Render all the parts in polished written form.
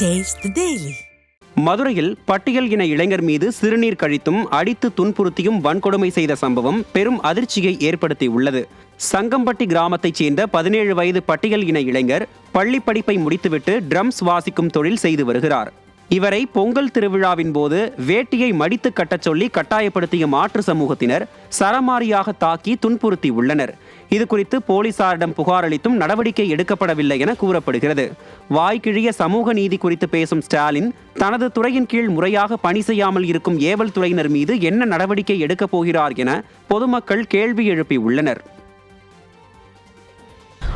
Taste the Daily. மதுரையில் பட்டியல் இன இளைஞர் மீது சிறுநீர் கழித்தும் அடித்து துன்புறுத்தியும் வன்கொடுமை செய்த சம்பவம் பெரும் அதிர்ச்சியை ஏற்படுத்தியுள்ளது. சங்கம்பட்டி கிராமத்தைச் சேர்ந்த 17 வயது பட்டியல் இன இளைஞர் பள்ளி படிப்பை முடித்துவிட்டு ட்ரம்ஸ் வாசிக்கும் தொழில் செய்து வருகிறார். இவரை பொங்கல் திருவிழாவின் போது வேட்டியை மடித்து கட்டச் சொல்லி கட்டாயப்படுத்திய மாற்று சமூகத்தினர் சரமாரியாக தாக்கி துன்புறுத்தி உள்ளனர். இதுகுறித்து போலீசாரிடம் புகார் அளித்தும் நடவடிக்கை எடுக்கப்படவில்லை என கூறப்படுகிறது. வாய்க்கிழிய சமூக நீதி குறித்து பேசும் ஸ்டாலின் தனது துறையின் கீழ் முறையாக பணி செய்யாமல் இருக்கும் ஏவல் துறையினர் மீது என்ன நடவடிக்கை எடுக்கப் போகிறார் என பொதுமக்கள் கேள்வி எழுப்பி உள்ளனர்.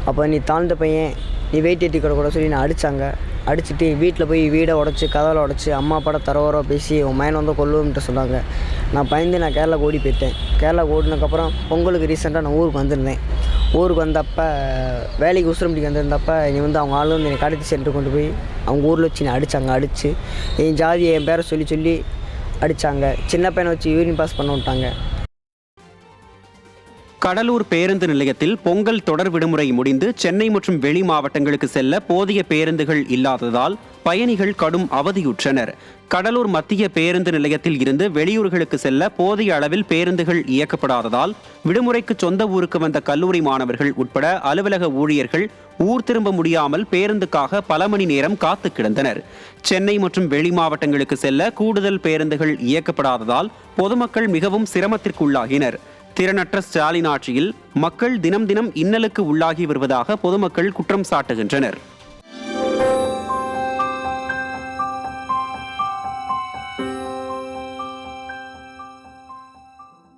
அப்போ நீ தாழ்ந்த பையன், நீ வெயிட் ஏற்றி கூட சொல்லி நான் அடிச்சுட்டு வீட்டில் போய் வீடை உடச்சி கதவை உடச்சி அம்மா அப்பாட தரவராக பேசி உன் மயன் வந்து கொல்லுவோம்ட்டு சொன்னாங்க. நான் பயந்து கேரளாவுக்கு ஓடி போயிட்டேன். கேரளாவுக்கு ஓடினதுக்கப்புறம் பொங்கலுக்கு ரீசெண்டாக நான் ஊருக்கு வந்திருந்தேன். ஊருக்கு வந்தப்போ வேலைக்கு உசுரம்படிக்கு வந்திருந்தப்போ நீ வந்து அவங்க ஆள் வந்து என்னை கடத்தி சென்டர் கொண்டு போய் அவங்க ஊரில் வச்சு என்னை அடித்து என் ஜாதியை என் பேரை சொல்லி அடித்தாங்க. சின்ன பையனை வச்சு யூரின் பாஸ் பண்ண விட்டாங்க. கடலூர் பேருந்து நிலையத்தில் பொங்கல் தொடர் விடுமுறை முடிந்து சென்னை மற்றும் வெளி மாவட்டங்களுக்கு செல்ல போதிய பேருந்துகள் இல்லாததால் பயணிகள் கடும் அவதியுற்றனர். கடலூர் மத்திய பேருந்து நிலையத்தில் இருந்து வெளியூர்களுக்கு செல்ல போதிய அளவில் பேருந்துகள் இயக்கப்படாததால் விடுமுறைக்கு சொந்த ஊருக்கு வந்த கல்லூரி மாணவர்கள் உட்பட அலுவலக ஊழியர்கள் ஊர் திரும்ப முடியாமல் பேருந்துக்காக பல மணி நேரம் காத்து கிடந்தனர். சென்னை மற்றும் வெளி மாவட்டங்களுக்கு செல்ல கூடுதல் பேருந்துகள் இயக்கப்படாததால் பொதுமக்கள் மிகவும் சிரமத்திற்குள்ளாகினர். திறனற்ற ஸ்டாலின் ஆட்சியில் மக்கள் தினம் தினம் இன்னலுக்கு உள்ளாகி வருவதாக பொதுமக்கள் குற்றம் சாட்டுகின்றனர்.